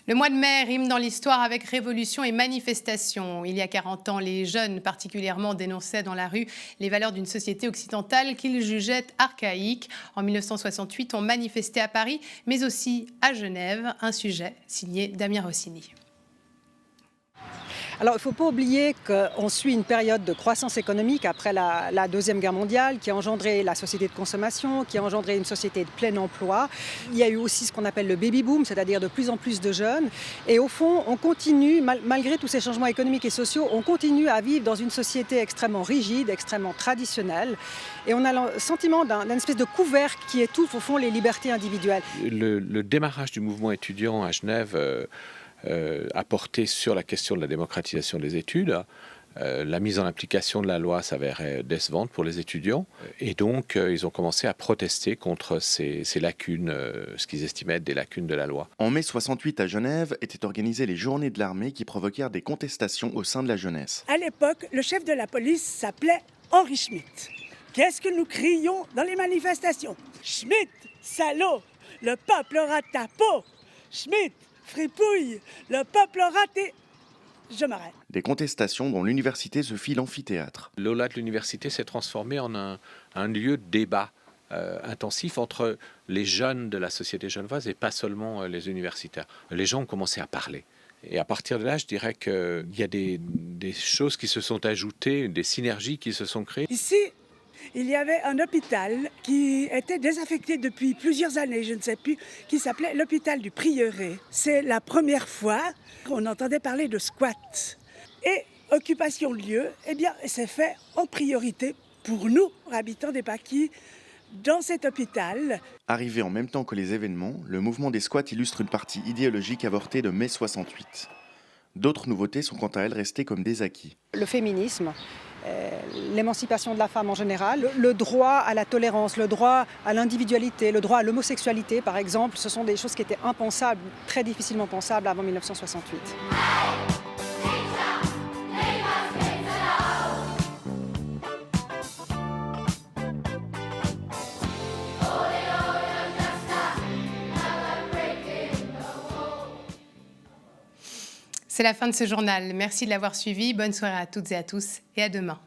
Le mois de mai rime dans l'histoire avec révolution et manifestation. Il y a 40 ans, les jeunes particulièrement dénonçaient dans la rue les valeurs d'une société occidentale qu'ils jugeaient archaïques. En 1968, on manifestait à Paris, mais aussi à Genève, un sujet signé Damien Rossini. Alors, il ne faut pas oublier qu'on suit une période de croissance économique après la Deuxième Guerre mondiale qui a engendré la société de consommation, qui a engendré une société de plein emploi. Il y a eu aussi ce qu'on appelle le baby-boom, c'est-à-dire de plus en plus de jeunes. Et au fond, on continue, malgré tous ces changements économiques et sociaux, on continue à vivre dans une société extrêmement rigide, extrêmement traditionnelle. Et on a le sentiment d'une espèce de couvercle qui étouffe au fond les libertés individuelles. Le démarrage du mouvement étudiant à Genève a porté sur la question de la démocratisation des études. La mise en application de la loi s'avérait décevante pour les étudiants et donc ils ont commencé à protester contre ces lacunes, ce qu'ils estimaient être des lacunes de la loi. En mai 68 à Genève étaient organisées les journées de l'armée qui provoquèrent des contestations au sein de la jeunesse. À l'époque, le chef de la police s'appelait Henri Schmitt. Qu'est-ce que nous crions dans les manifestations? Schmitt, salaud, le peuple aura ta peau. Schmitt, fripouille, le peuple aura tes... Je m'arrête. Des contestations dont l'université se fit l'amphithéâtre. L'aula de l'université s'est transformé en un lieu de débat intensif entre les jeunes de la société genevoise et pas seulement les universitaires. Les gens ont commencé à parler. Et à partir de là, je dirais qu'il y a des choses qui se sont ajoutées, des synergies qui se sont créées. Ici, il y avait un hôpital qui était désaffecté depuis plusieurs années, je ne sais plus, qui s'appelait l'hôpital du Prieuré. C'est la première fois qu'on entendait parler de squat. Et occupation de lieu, eh bien, c'est fait en priorité pour nous, habitants des Paquis, dans cet hôpital. Arrivé en même temps que les événements, le mouvement des squats illustre une partie idéologique avortée de mai 68. D'autres nouveautés sont quant à elles restées comme des acquis. Le féminisme, l'émancipation de la femme en général, le droit à la tolérance, le droit à l'individualité, le droit à l'homosexualité par exemple, ce sont des choses qui étaient impensables, très difficilement pensables avant 1968. C'est la fin de ce journal. Merci de l'avoir suivi. Bonne soirée à toutes et à tous et à demain.